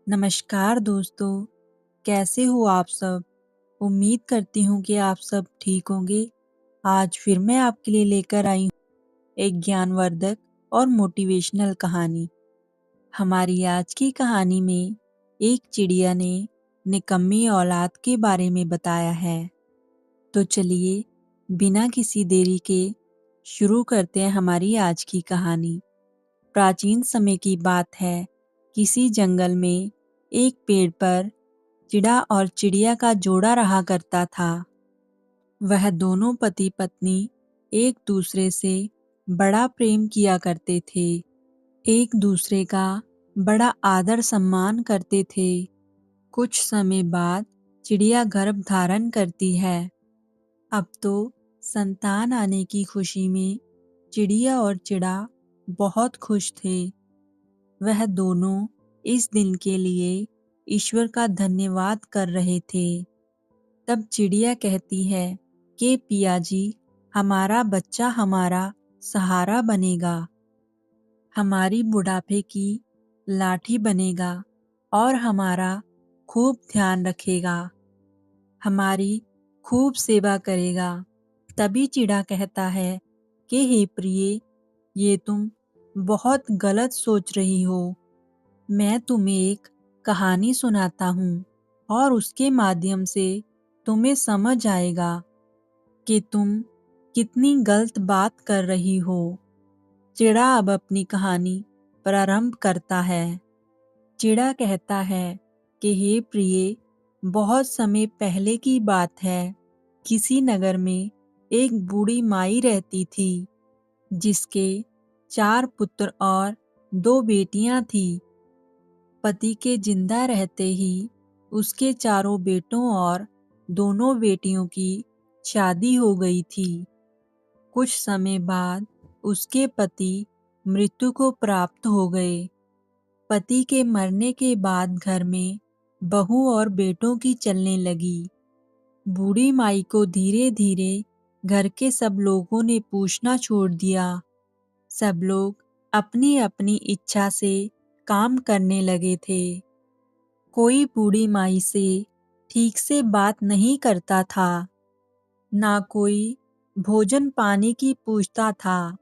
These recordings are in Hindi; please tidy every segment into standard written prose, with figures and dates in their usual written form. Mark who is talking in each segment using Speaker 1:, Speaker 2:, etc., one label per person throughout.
Speaker 1: नमस्कार दोस्तों, कैसे हो आप सब? उम्मीद करती हूँ कि आप सब ठीक होंगे। आज फिर मैं आपके लिए लेकर आई हूँ एक ज्ञानवर्धक और मोटिवेशनल कहानी। हमारी आज की कहानी में एक चिड़िया ने निकम्मी औलाद के बारे में बताया है। तो चलिए, बिना किसी देरी के शुरू करते हैं हमारी आज की कहानी। प्राचीन समय की बात है, किसी जंगल में एक पेड़ पर चिड़ा और चिड़िया का जोड़ा रहा करता था। वह दोनों पति पत्नी एक दूसरे से बड़ा प्रेम किया करते थे, एक दूसरे का बड़ा आदर सम्मान करते थे। कुछ समय बाद चिड़िया गर्भ धारण करती है। अब तो संतान आने की खुशी में चिड़िया और चिड़ा बहुत खुश थे। वह दोनों इस दिन के लिए ईश्वर का धन्यवाद कर रहे थे। तब चिड़िया कहती है कि पिया जी, हमारा बच्चा हमारा सहारा बनेगा, हमारी बुढ़ापे की लाठी बनेगा और हमारा खूब ध्यान रखेगा, हमारी खूब सेवा करेगा। तभी चिड़ा कहता है कि हे प्रिय, ये तुम बहुत गलत सोच रही हो। मैं तुम्हें एक कहानी सुनाता हूँ और उसके माध्यम से तुम्हें समझ आएगा कि तुम कितनी गलत बात कर रही हो। चिड़ा अब अपनी कहानी प्रारंभ करता है। चिड़ा कहता है कि हे प्रिय, बहुत समय पहले की बात है। किसी नगर में एक बूढ़ी माई रहती थी, जिसके 4 पुत्र और 2 बेटियां थीं। पति के जिंदा रहते ही उसके चारों बेटों और दोनों बेटियों की शादी हो गई थी। कुछ समय बाद उसके पति मृत्यु को प्राप्त हो गए। पति के मरने के बाद घर में बहू और बेटों की चलने लगी। बूढ़ी माई को धीरे धीरे घर के सब लोगों ने पूछना छोड़ दिया। सब लोग अपनी अपनी इच्छा से काम करने लगे थे। कोई बूढ़ी माई से ठीक से बात नहीं करता था, ना कोई भोजन पानी की पूछता था।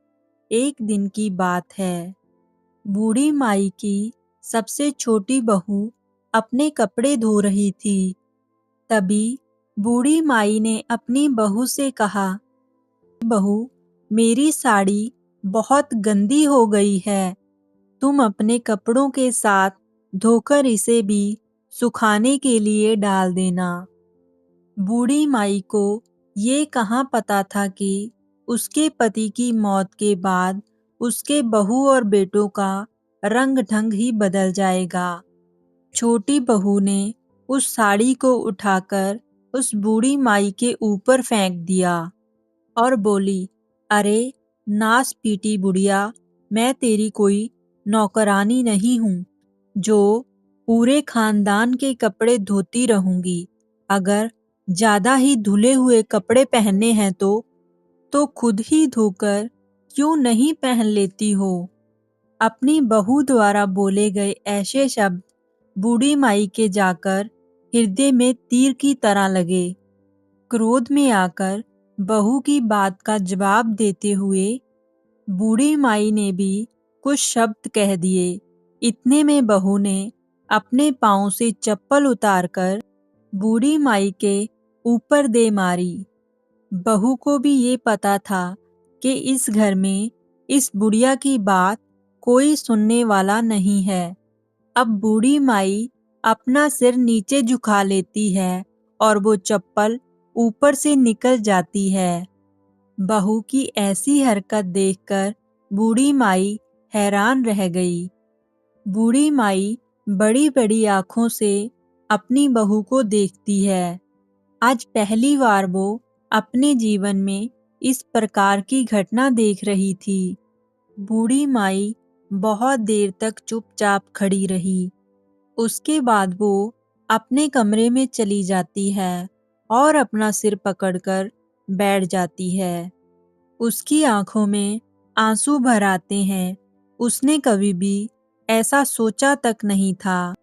Speaker 1: एक दिन की बात है, बूढ़ी माई की सबसे छोटी बहू अपने कपड़े धो रही थी। तभी बूढ़ी माई ने अपनी बहू से कहा, बहू, मेरी साड़ी बहुत गंदी हो गई है, तुम अपने कपड़ों के साथ धोकर इसे भी सुखाने के लिए डाल देना। बूढ़ी माई को ये कहाँ पता था कि उसके पति की मौत के बाद उसके बहू और बेटों का रंग ढंग ही बदल जाएगा। छोटी बहू ने उस साड़ी को उठाकर उस बूढ़ी माई के ऊपर फेंक दिया और बोली, अरे नास पीटी बुढ़िया, मैं तेरी कोई नौकरानी नहीं हूँ जो पूरे खानदान के कपड़े धोती रहूंगी। अगर ज्यादा ही धुले हुए कपड़े पहनने हैं तो खुद ही धोकर क्यों नहीं पहन लेती हो। अपनी बहू द्वारा बोले गए ऐसे शब्द बूढ़ी माई के जाकर हृदय में तीर की तरह लगे। क्रोध में आकर बहू की बात का जवाब देते हुए बूढ़ी माई ने भी कुछ शब्द कह दिए। इतने में बहू ने अपने पांव से चप्पल उतारकर बूढ़ी माई के ऊपर दे मारी। बहू को भी ये पता था कि इस घर में इस बुढ़िया की बात कोई सुनने वाला नहीं है। अब बूढ़ी माई अपना सिर नीचे झुका लेती है और वो चप्पल ऊपर से निकल जाती है। बहू की ऐसी हरकत देखकर बूढ़ी माई हैरान रह गई। बूढ़ी माई बड़ी बड़ी आंखों से अपनी बहू को देखती है। आज पहली बार वो अपने जीवन में इस प्रकार की घटना देख रही थी। बूढ़ी माई बहुत देर तक चुपचाप खड़ी रही। उसके बाद वो अपने कमरे में चली जाती है और अपना सिर पकड़कर बैठ जाती है। उसकी आंखों में आंसू भर आते हैं। उसने कभी भी ऐसा सोचा तक नहीं था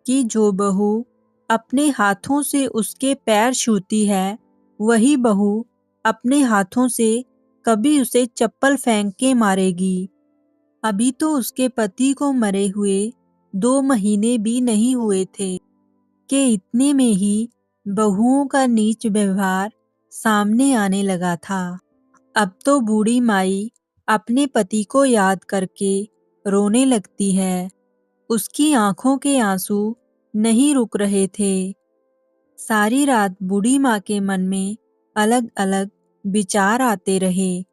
Speaker 1: कि जो बहू अपने हाथों से उसके पैर छूती है, वही बहू अपने हाथों से कभी उसे चप्पल फेंक के मारेगी। अभी तो उसके पति को मरे हुए 2 महीने भी नहीं हुए थे कि इतने में ही बहुओं का नीच व्यवहार सामने आने लगा था। अब तो बूढ़ी माई अपने पति को याद करके रोने लगती है। उसकी आंखों के आंसू नहीं रुक रहे थे। सारी रात बूढ़ी माँ के मन में अलग अलग विचार आते रहे।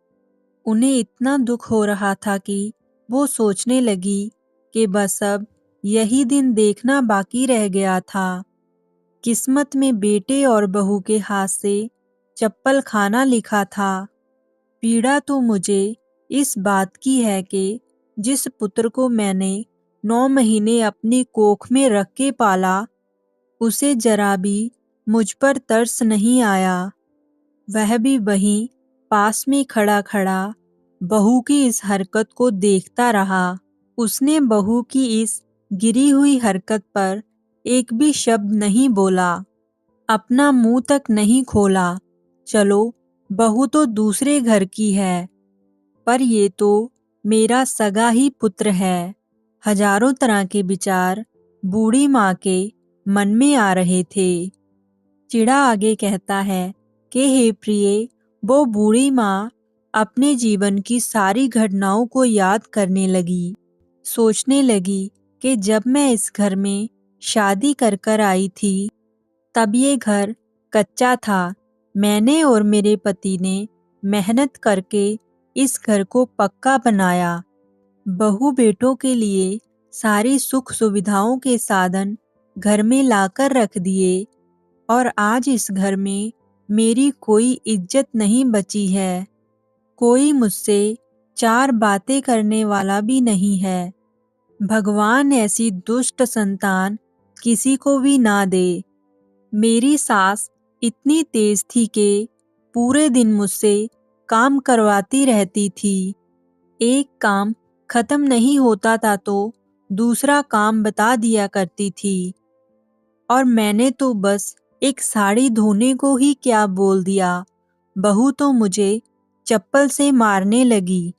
Speaker 1: उन्हें इतना दुख हो रहा था कि वो सोचने लगी कि बस अब यही दिन देखना बाकी रह गया था। किस्मत में बेटे और बहू के हाथ से चप्पल खाना लिखा था। पीड़ा तो मुझे इस बात की है कि जिस पुत्र को मैंने 9 महीने अपनी कोख में रख के पाला, उसे जरा भी मुझ पर तरस नहीं आया। वह भी वहीं पास में खड़ा खड़ा बहू की इस हरकत को देखता रहा। उसने बहू की इस गिरी हुई हरकत पर एक भी शब्द नहीं बोला, अपना मुंह तक नहीं खोला। चलो, बहू तो दूसरे घर की है, पर ये तो मेरा सगा ही पुत्र है। हजारों तरह के विचार बूढ़ी माँ के मन में आ रहे थे। चिड़ा आगे कहता है कि हे प्रिय, वो बूढ़ी माँ अपने जीवन की सारी घटनाओं को याद करने लगी। सोचने लगी कि जब मैं इस घर में शादी कर कर आई थी, तब ये घर कच्चा था। मैंने और मेरे पति ने मेहनत करके इस घर को पक्का बनाया। बहू बेटों के लिए सारी सुख सुविधाओं के साधन घर में लाकर रख दिए, और आज इस घर में मेरी कोई इज्जत नहीं बची है। कोई मुझसे 4 बातें करने वाला भी नहीं है। भगवान ऐसी दुष्ट संतान किसी को भी ना दे। मेरी सास इतनी तेज थी कि पूरे दिन मुझसे काम करवाती रहती थी। एक काम खत्म नहीं होता था तो दूसरा काम बता दिया करती थी, और मैंने तो बस एक साड़ी धोने को ही क्या बोल दिया, बहू तो मुझे चप्पल से मारने लगी।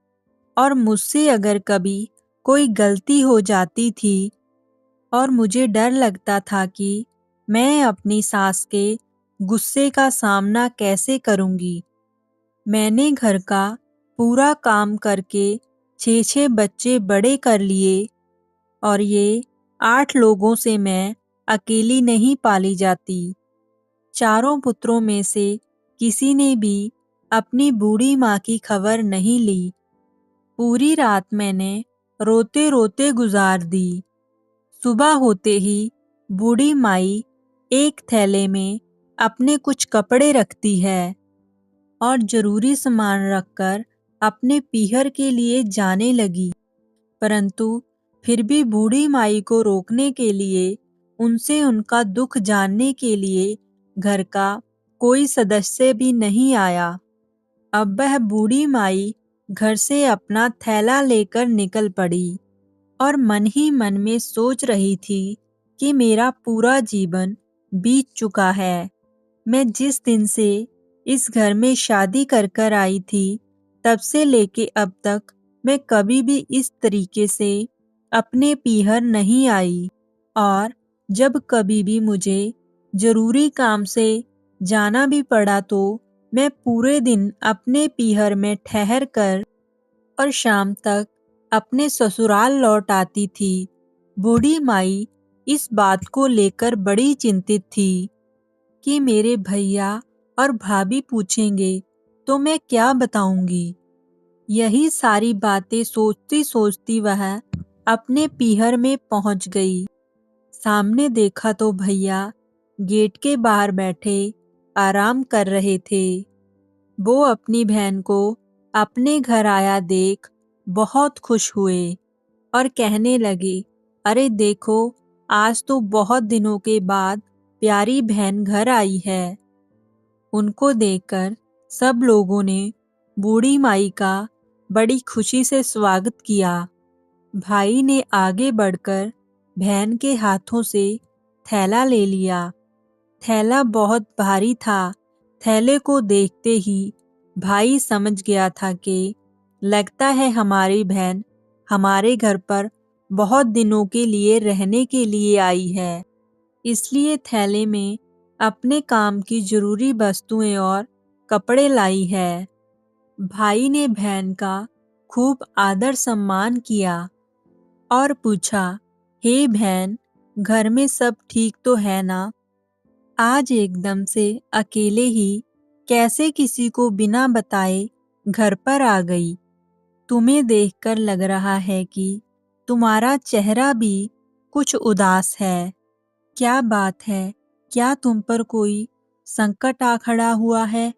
Speaker 1: और मुझसे अगर कभी कोई गलती हो जाती थी, और मुझे डर लगता था कि मैं अपनी सास के गुस्से का सामना कैसे करूंगी। मैंने घर का पूरा काम करके 6-6 बच्चे बड़े कर लिए, और ये 8 लोगों से मैं अकेली नहीं पाली जाती। चारों पुत्रों में से किसी ने भी अपनी बूढ़ी माँ की खबर नहीं ली। पूरी रात मैंने रोते रोते गुजार दी। सुबह होते ही बूढ़ी माई एक थैले में अपने कुछ कपड़े रखती है और जरूरी सामान रखकर अपने पीहर के लिए जाने लगी। परंतु फिर भी बूढ़ी माई को रोकने के लिए, उनसे उनका दुख जानने के लिए घर का कोई सदस्य भी नहीं आया। अब वह बूढ़ी माई घर से अपना थैला लेकर निकल पड़ी और मन ही मन में सोच रही थी कि मेरा पूरा जीवन बीत चुका है। मैं जिस दिन से इस घर में शादी कर कर आई थी, तब से लेके अब तक मैं कभी भी इस तरीके से अपने पीहर नहीं आई, और जब कभी भी मुझे जरूरी काम से जाना भी पड़ा तो मैं पूरे दिन अपने पीहर में ठहर कर और शाम तक अपने ससुराल लौट आती थी। बूढ़ी माई इस बात को लेकर बड़ी चिंतित थी कि मेरे भैया और भाभी पूछेंगे तो मैं क्या बताऊंगी। यही सारी बातें सोचती सोचती वह अपने पीहर में पहुंच गई। सामने देखा तो भैया गेट के बाहर बैठे आराम कर रहे थे। वो अपनी बहन को अपने घर आया देख बहुत खुश हुए और कहने लगे, अरे देखो, आज तो बहुत दिनों के बाद प्यारी बहन घर आई है। उनको देखकर सब लोगों ने बूढ़ी माई का बड़ी खुशी से स्वागत किया। भाई ने आगे बढ़कर बहन के हाथों से थैला ले लिया। थैला बहुत भारी था। थैले को देखते ही भाई समझ गया था कि लगता है हमारी बहन हमारे घर पर बहुत दिनों के लिए रहने के लिए आई है। इसलिए थैले में अपने काम की जरूरी वस्तुएं और कपड़े लाई है। भाई ने बहन का खूब आदर सम्मान किया और पूछा, हे बहन, घर में सब ठीक तो है ना? आज एकदम से अकेले ही कैसे किसी को बिना बताए घर पर आ गई? तुम्हें देखकर लग रहा है कि तुम्हारा चेहरा भी कुछ उदास है। क्या बात है? क्या तुम पर कोई संकट आ खड़ा हुआ है?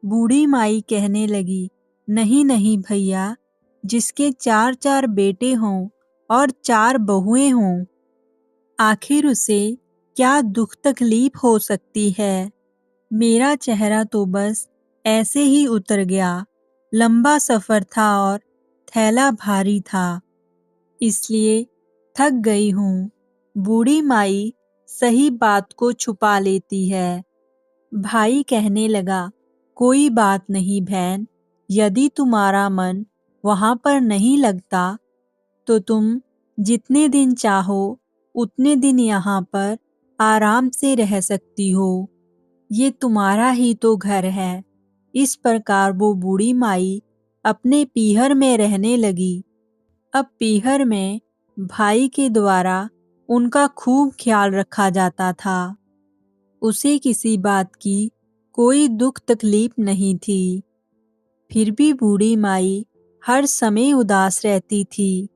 Speaker 1: बूढ़ी माई कहने लगी, नहीं नहीं भैया, जिसके चार चार बेटे हों और चार बहुएं हों, आखिर उसे क्या दुख तकलीफ हो सकती है? मेरा चेहरा तो बस ऐसे ही उतर गया। लंबा सफर था और थैला भारी था, इसलिए थक गई हूँ। बूढ़ी माई सही बात को छुपा लेती है। भाई कहने लगा, कोई बात नहीं बहन, यदि तुम्हारा मन वहां पर नहीं लगता तो तुम जितने दिन चाहो उतने दिन यहाँ पर आराम से रह सकती हो। ये तुम्हारा ही तो घर है। इस प्रकार वो बूढ़ी माई अपने पीहर में रहने लगी। अब पीहर में भाई के द्वारा उनका खूब ख्याल रखा जाता था। उसे किसी बात की कोई दुख तकलीफ नहीं थी। फिर भी बूढ़ी माई हर समय उदास रहती थी।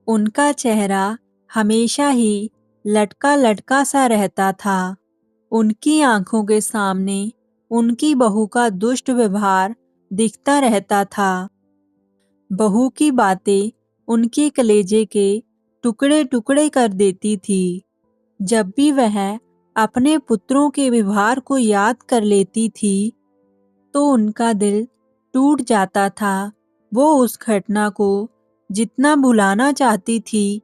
Speaker 1: उनका चेहरा हमेशा ही लटका लटका सा रहता था। उनकी आंखों के सामने उनकी बहू का दुष्ट व्यवहार दिखता रहता था। बहू की बातें उनके कलेजे के टुकड़े टुकड़े कर देती थी। जब भी वह अपने पुत्रों के व्यवहार को याद कर लेती थी तो उनका दिल टूट जाता था। वो उस घटना को जितना भुलाना चाहती थी,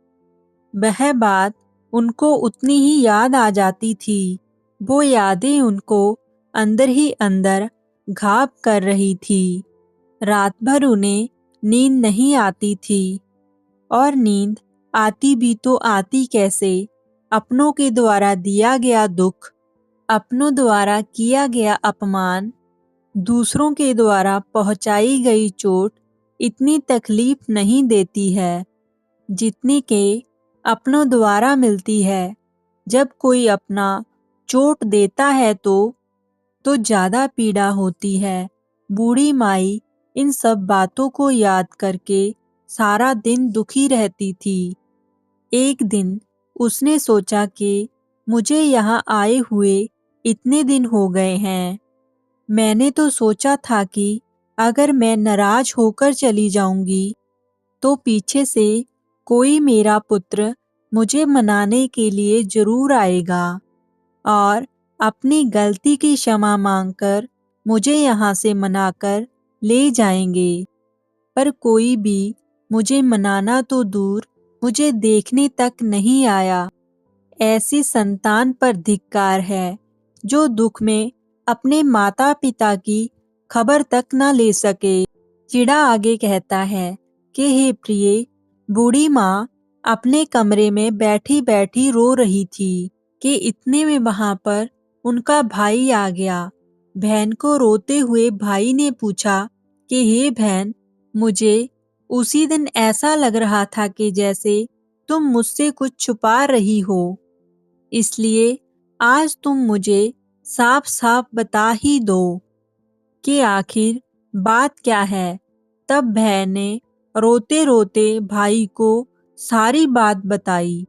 Speaker 1: वह बात उनको उतनी ही याद आ जाती थी। वो यादें उनको अंदर ही अंदर घाव कर रही थी। रात भर उन्हें नींद नहीं आती थी, और नींद आती भी तो आती कैसे? अपनों के द्वारा दिया गया दुख, अपनों द्वारा किया गया अपमान, दूसरों के द्वारा पहुंचाई गई चोट इतनी तकलीफ नहीं देती है जितनी के अपनों द्वारा मिलती है। जब कोई अपना चोट देता है तो ज्यादा पीड़ा होती है। बूढ़ी माई इन सब बातों को याद करके सारा दिन दुखी रहती थी। एक दिन उसने सोचा कि मुझे यहाँ आए हुए इतने दिन हो गए हैं। मैंने तो सोचा था कि अगर मैं नाराज होकर चली जाऊंगी तो पीछे से कोई मेरा पुत्र मुझे मनाने के लिए जरूर आएगा और अपनी गलती की क्षमा मांगकर मुझे यहाँ से मनाकर ले जाएंगे। पर कोई भी मुझे मनाना तो दूर, मुझे देखने तक नहीं आया। ऐसी संतान पर धिक्कार है जो दुख में अपने माता पिता की खबर तक न ले सके। चिड़ा आगे कहता है कि हे प्रिय, बूढ़ी माँ अपने कमरे में बैठी बैठी रो रही थी कि इतने में वहां पर उनका भाई आ गया। बहन को रोते हुए भाई ने पूछा कि हे बहन, मुझे उसी दिन ऐसा लग रहा था कि जैसे तुम मुझसे कुछ छुपा रही हो, इसलिए आज तुम मुझे साफ साफ बता ही दो कि आखिर बात क्या है। तब बहन ने रोते रोते भाई को सारी बात बताई।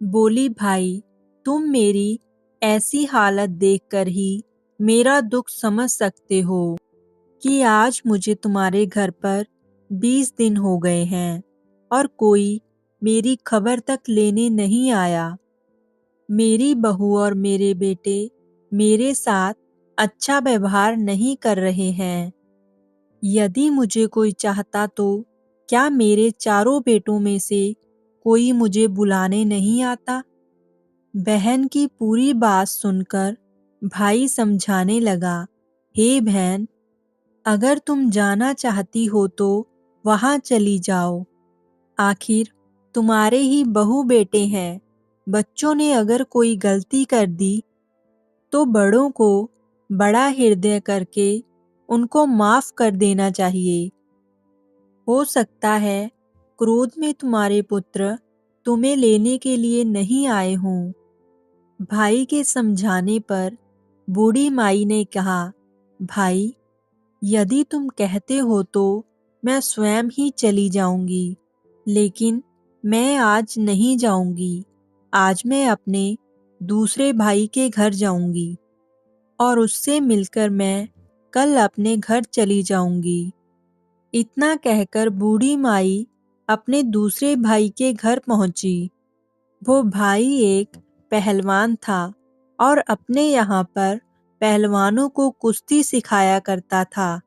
Speaker 1: बोली, भाई, तुम मेरी ऐसी हालत देखकर ही मेरा दुख समझ सकते हो कि आज मुझे तुम्हारे घर पर 20 दिन हो गए हैं और कोई मेरी खबर तक लेने नहीं आया। मेरी बहू और मेरे बेटे मेरे साथ अच्छा व्यवहार नहीं कर रहे हैं। यदि मुझे कोई चाहता तो क्या मेरे चारों बेटों में से कोई मुझे बुलाने नहीं आता? बहन की पूरी बात सुनकर भाई समझाने लगा, हे बहन, अगर तुम जाना चाहती हो तो वहाँ चली जाओ। आखिर तुम्हारे ही बहू बेटे हैं। बच्चों ने अगर कोई गलती कर दी तो बड़ों को बड़ा हृदय करके उनको माफ कर देना चाहिए। हो सकता है क्रोध में तुम्हारे पुत्र तुम्हें लेने के लिए नहीं आए हों। भाई के समझाने पर बूढ़ी माई ने कहा, भाई, यदि तुम कहते हो तो मैं स्वयं ही चली जाऊंगी, लेकिन मैं आज नहीं जाऊंगी। आज मैं अपने दूसरे भाई के घर जाऊंगी और उससे मिलकर मैं कल अपने घर चली जाऊंगी। इतना कहकर बूढ़ी माई अपने दूसरे भाई के घर पहुंची। वो भाई एक पहलवान था और अपने यहाँ पर पहलवानों को कुश्ती सिखाया करता था।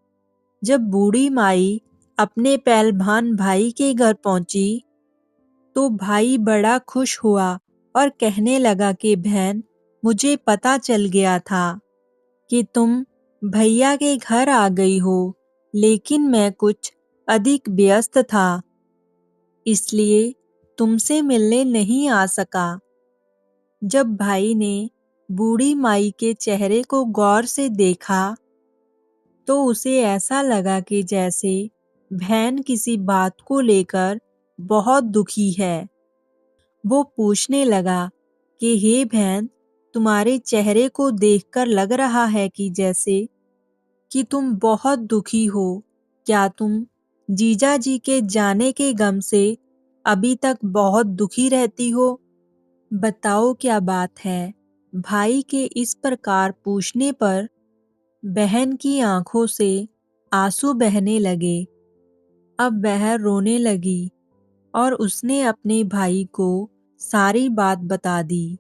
Speaker 1: जब बूढ़ी माई अपने पहलवान भाई के घर पहुंची तो भाई बड़ा खुश हुआ और कहने लगा कि बहन, मुझे पता चल गया था कि तुम भैया के घर आ गई हो, लेकिन मैं कुछ अधिक व्यस्त था, इसलिए तुमसे मिलने नहीं आ सका। जब भाई ने बूढ़ी माई के चेहरे को गौर से देखा तो उसे ऐसा लगा कि जैसे बहन किसी बात को लेकर बहुत दुखी है। वो पूछने लगा कि हे बहन, तुम्हारे चेहरे को देखकर लग रहा है कि जैसे कि तुम बहुत दुखी हो। क्या तुम जीजा जी के जाने के गम से अभी तक बहुत दुखी रहती हो? बताओ क्या बात है? भाई के इस प्रकार पूछने पर बहन की आंखों से आंसू बहने लगे। अब वह रोने लगी और उसने अपने भाई को सारी बात बता दी।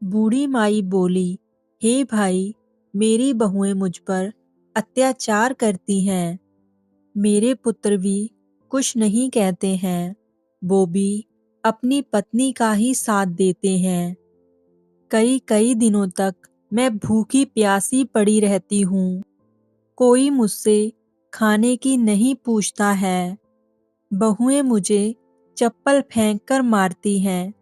Speaker 1: बूढ़ी माई बोली, हे भाई, मेरी बहुएं मुझ पर अत्याचार करती हैं। मेरे पुत्र भी कुछ नहीं कहते हैं। वो भी अपनी पत्नी का ही साथ देते हैं। कई कई दिनों तक मैं भूखी प्यासी पड़ी रहती हूँ। कोई मुझसे खाने की नहीं पूछता है। बहुएं मुझे चप्पल फेंक कर मारती हैं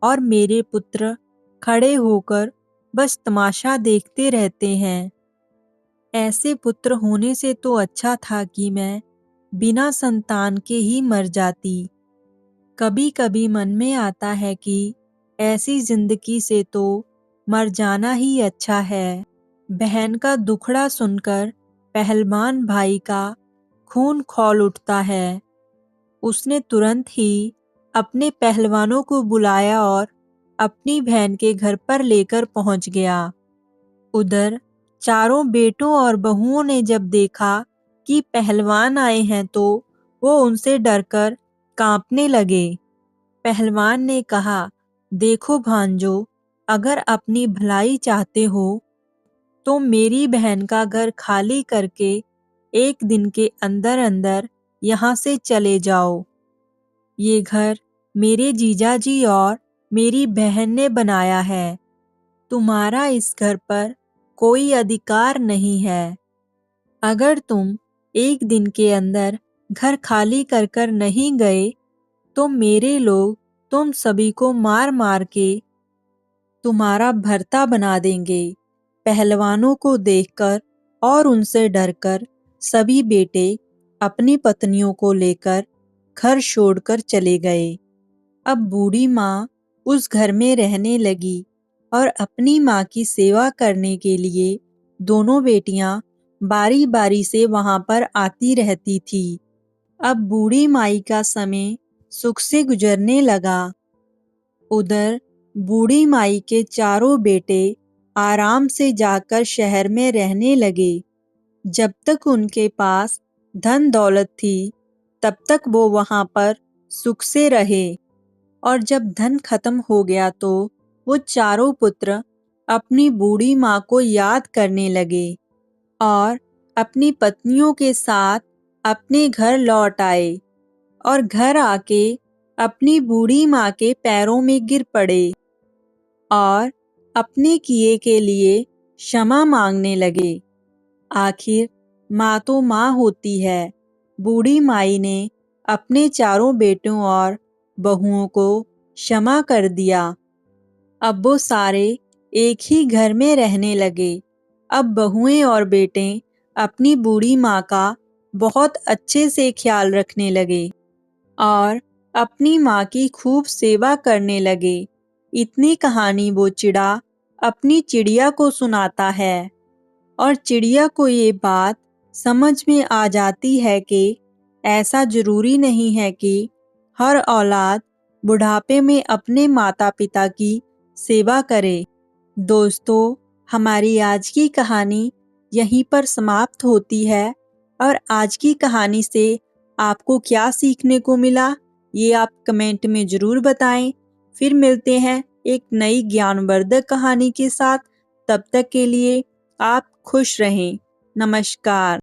Speaker 1: और मेरे पुत्र खड़े होकर बस तमाशा देखते रहते हैं। ऐसे पुत्र होने से तो अच्छा था कि मैं बिना संतान के ही मर जाती। कभी कभी मन में आता है कि ऐसी जिंदगी से तो मर जाना ही अच्छा है। बहन का दुखड़ा सुनकर पहलवान भाई का खून खौल उठता है। उसने तुरंत ही अपने पहलवानों को बुलाया और अपनी बहन के घर पर लेकर पहुंच गया। उधर चारों बेटों और बहुओं ने जब देखा कि पहलवान आए हैं तो वो उनसे डरकर कांपने लगे। पहलवान ने कहा, देखो भांजो, अगर अपनी भलाई चाहते हो तो मेरी बहन का घर खाली करके एक दिन के अंदर अंदर यहाँ से चले जाओ। ये घर मेरे जीजाजी और मेरी बहन ने बनाया है। तुम्हारा इस घर पर कोई अधिकार नहीं है। अगर तुम एक दिन के अंदर घर खाली कर कर नहीं गए तो मेरे लोग तुम सभी को मार मार के तुम्हारा भरता बना देंगे। पहलवानों को देखकर और उनसे डरकर सभी बेटे अपनी पत्नियों को लेकर घर छोड़कर चले गए। अब बूढ़ी माँ उस घर में रहने लगी और अपनी माँ की सेवा करने के लिए दोनों बेटियां बारी बारी से वहां पर आती रहती थी। अब बूढ़ी माई का समय सुख से गुजरने लगा। उधर बूढ़ी माई के चारों बेटे आराम से जाकर शहर में रहने लगे। जब तक उनके पास धन दौलत थी तब तक वो वहां पर सुख से रहे और जब धन खत्म हो गया तो वो चारों पुत्र अपनी बूढ़ी माँ को याद करने लगे और अपनी पत्नियों के साथ अपने घर लौट आए और घर आके अपनी बूढ़ी माँ के पैरों में गिर पड़े और अपने किए के लिए क्षमा मांगने लगे। आखिर माँ तो माँ होती है। बूढ़ी माई ने अपने चारों बेटों और बहुओं को क्षमा कर दिया। अब वो सारे एक ही घर में रहने लगे। अब बहुएं और बेटे अपनी बूढ़ी माँ का बहुत अच्छे से ख्याल रखने लगे और अपनी माँ की खूब सेवा करने लगे। इतनी कहानी वो चिड़ा अपनी चिड़िया को सुनाता है और चिड़िया को ये बात समझ में आ जाती है कि ऐसा जरूरी नहीं है कि हर औलाद बुढ़ापे में अपने माता पिता की सेवा करे। दोस्तों, हमारी आज की कहानी यहीं पर समाप्त होती है और आज की कहानी से आपको क्या सीखने को मिला, ये आप कमेंट में ज़रूर बताएं। फिर मिलते हैं एक नई ज्ञानवर्धक कहानी के साथ। तब तक के लिए आप खुश रहें। नमस्कार।